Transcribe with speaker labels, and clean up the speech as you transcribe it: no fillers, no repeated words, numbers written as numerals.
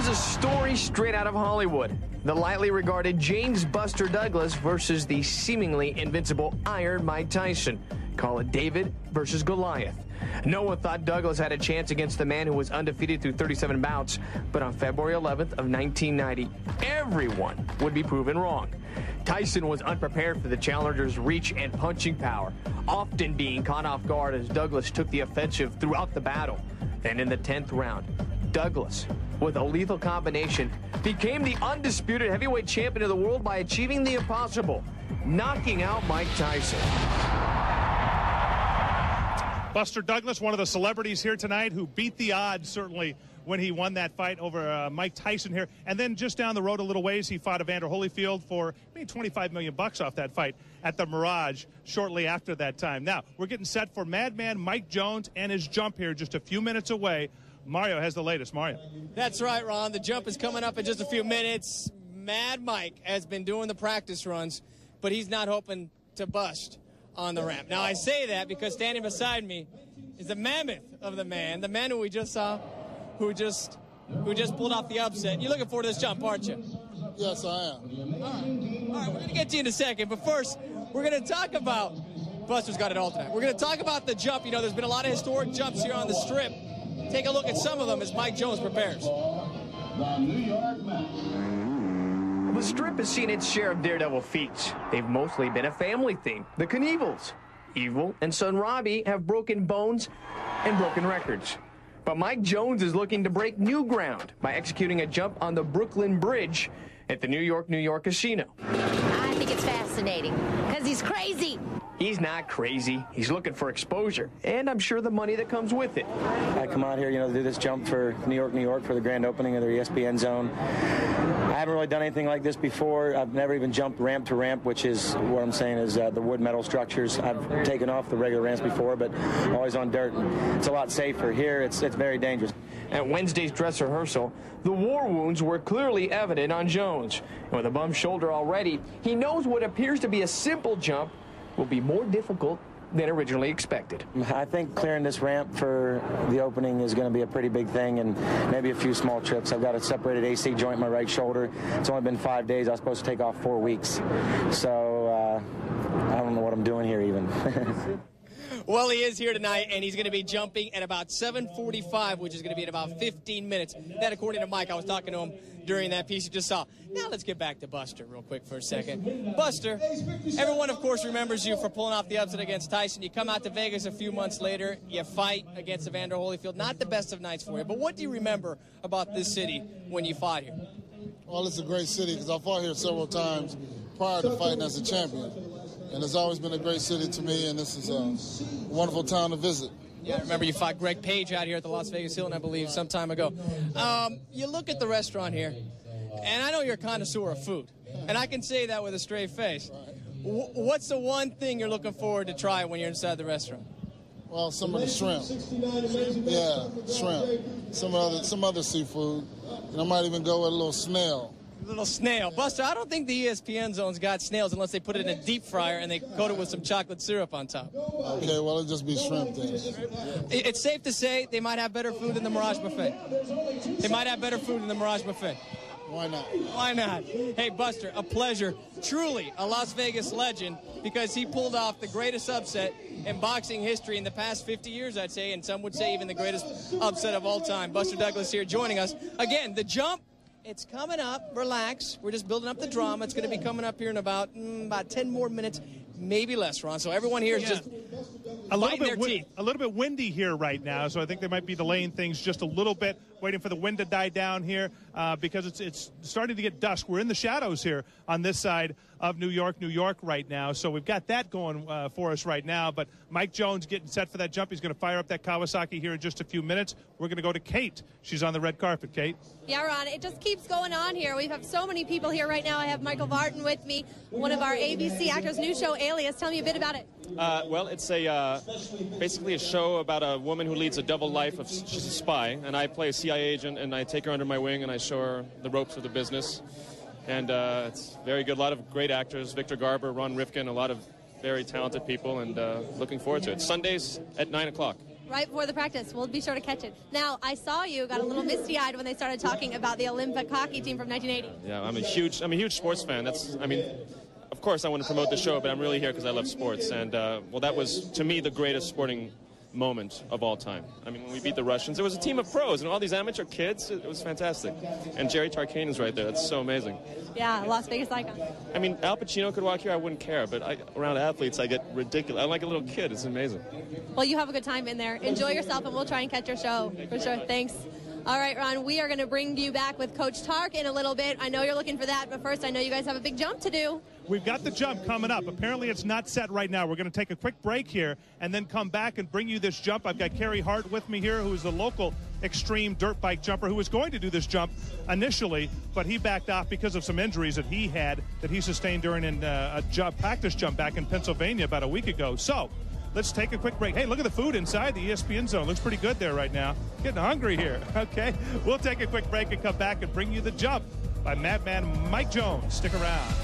Speaker 1: was a story straight out of Hollywood. The lightly regarded James Buster Douglas versus the seemingly invincible Iron Mike Tyson. Call it David versus Goliath. No one thought Douglas had a chance against the man who was undefeated through 37 bouts, but on February 11th of 1990, everyone would be proven wrong. Tyson was unprepared for the challenger's reach and punching power, often being caught off guard as Douglas took the offensive throughout the battle. Then in the 10th round, Douglas, with a lethal combination, became the undisputed heavyweight champion of the world by achieving the impossible, knocking out Mike Tyson.
Speaker 2: Buster Douglas, one of the celebrities here tonight who beat the odds, certainly, when he won that fight over Mike Tyson here. And then just down the road a little ways, he fought Evander Holyfield for maybe $25 million off that fight at the Mirage shortly after that time. Now, we're getting set for Madman Mike Jones and his jump here just a few minutes away. Mario has the latest. Mario.
Speaker 3: That's right, Ron. The jump is coming up in just a few minutes. Mad Mike has been doing the practice runs, but he's not hoping to bust on the ramp. Now, I say that because standing beside me is the mammoth of the man who we just saw, who just pulled off the upset. You're looking forward to this jump, aren't you?
Speaker 4: Yes, I am.
Speaker 3: All right, we're going to get to you in a second, but first, we're going to talk about, Buster's got it all tonight. We're going to talk about the jump. You know, there's been a lot of historic jumps here on the Strip. Take a look at some of them as Mike Jones prepares.
Speaker 1: The Strip has seen its share of daredevil feats. They've mostly been a family theme. The Knievels, Evil, and son Robbie have broken bones and broken records. But Mike Jones is looking to break new ground by executing a jump on the Brooklyn Bridge at the New York Casino.
Speaker 5: I think it's fascinating because he's crazy.
Speaker 1: He's not crazy. He's looking for exposure, and I'm sure the money that comes with it.
Speaker 6: I come out here, to do this jump for New York for the grand opening of their ESPN zone. I haven't really done anything like this before. I've never even jumped ramp to ramp, which is what I'm saying is the wood metal structures. I've taken off the regular ramps before, but always on dirt. It's a lot safer. Here, it's very dangerous.
Speaker 1: At Wednesday's dress rehearsal, the war wounds were clearly evident on Jones. And with a bum shoulder already, he knows what appears to be a simple jump will be more difficult than originally expected.
Speaker 6: I think clearing this ramp for the opening is going to be a pretty big thing, and maybe a few small trips. I've got a separated AC joint in my right shoulder. It's only been 5 days. I was supposed to take off 4 weeks. So I don't know what I'm doing here even.
Speaker 3: Well, he is here tonight, and he's going to be jumping at about 7:45, which is going to be in about 15 minutes. That, according to Mike, I was talking to him during that piece you just saw. Now let's get back to Buster real quick for a second. Buster, everyone, of course, remembers you for pulling off the upset against Tyson. You come out to Vegas a few months later. You fight against Evander Holyfield. Not the best of nights for you, but what do you remember about this city when you fought here?
Speaker 4: Well, it's a great city because I fought here several times prior to fighting as a champion. And it's always been a great city to me, and this is a wonderful town to visit.
Speaker 3: Yeah, I remember you fought Greg Page out here at the Las Vegas Hilton, I believe, some time ago. You look at the restaurant here, and I know you're a connoisseur of food, and I can say that with a straight face. What's the one thing you're looking forward to try when you're inside the restaurant?
Speaker 4: Well, some of the shrimp. Yeah, shrimp. Some other seafood. And I might even go with a little snail.
Speaker 3: Little snail. Buster, I don't think the ESPN zone's got snails unless they put it in a deep fryer and they coat it with some chocolate syrup on top.
Speaker 4: Okay, well, it'll just be shrimp then.
Speaker 3: It's safe to say they might have better food than the Mirage Buffet. They might have better food than the Mirage Buffet.
Speaker 4: Why not?
Speaker 3: Why not? Hey, Buster, a pleasure. Truly a Las Vegas legend because he pulled off the greatest upset in boxing history in the past 50 years, I'd say, and some would say even the greatest upset of all time. Buster Douglas here joining us. Again, the jump. It's coming up. Relax. We're just building up the drama. It's going to be coming up here in about 10 more minutes, maybe less, Ron. So everyone here is just biting their teeth.
Speaker 2: A little bit windy here right now, so I think they might be delaying things just a little bit, waiting for the wind to die down here because it's starting to get dusk. We're in the shadows here on this side of New York right now. So we've got that going for us right now. But Mike Jones getting set for that jump. He's going to fire up that Kawasaki here in just a few minutes. We're going to go to Kate. She's on the red carpet. Kate?
Speaker 7: Yeah, Ron, it just keeps going on here. We have so many people here right now. I have Michael Vartain with me, one of our ABC actors' new show, Alias. Tell me a bit about it.
Speaker 8: Well, it's basically a show about a woman who leads a double life. She's a spy, and I play a CIA agent, and I take her under my wing, and I show her the ropes of the business. And it's very good. A lot of great actors, Victor Garber, Ron Rifkin, a lot of very talented people, and looking forward to it. Sundays at 9 o'clock.
Speaker 7: Right before the practice. We'll be sure to catch it. Now, I saw you got a little misty-eyed when they started talking about the Olympic hockey team from 1980.
Speaker 8: Yeah, I'm a huge sports fan. Of course I want to promote the show, but I'm really here because I love sports. And, well, that was, to me, the greatest sporting moment of all time. I mean, when we beat the Russians, it was a team of pros and all these amateur kids. It was fantastic. And Jerry Tarkanen's right there. That's so amazing.
Speaker 7: Yeah, Las Vegas icon.
Speaker 8: I mean, Al Pacino could walk here, I wouldn't care. But around athletes, I get ridiculous. I'm like a little kid. It's amazing.
Speaker 7: Well, you have a good time in there. Enjoy yourself, and we'll try and catch your show. For sure. Thanks. All right, Ron, we are going to bring you back with Coach Tark in a little bit. I know you're looking for that, but first, I know you guys have a big jump to do.
Speaker 2: We've got the jump coming up. Apparently, it's not set right now. We're going to take a quick break here and then come back and bring you this jump. I've got Kerry Hart with me here, who is the local extreme dirt bike jumper who was going to do this jump initially, but he backed off because of some injuries that he sustained during a practice jump back in Pennsylvania about a week ago. So let's take a quick break. Hey, look at the food inside the ESPN zone. Looks pretty good there right now. Getting hungry here. Okay, we'll take a quick break and come back and bring you the jump by Madman Mike Jones. Stick around.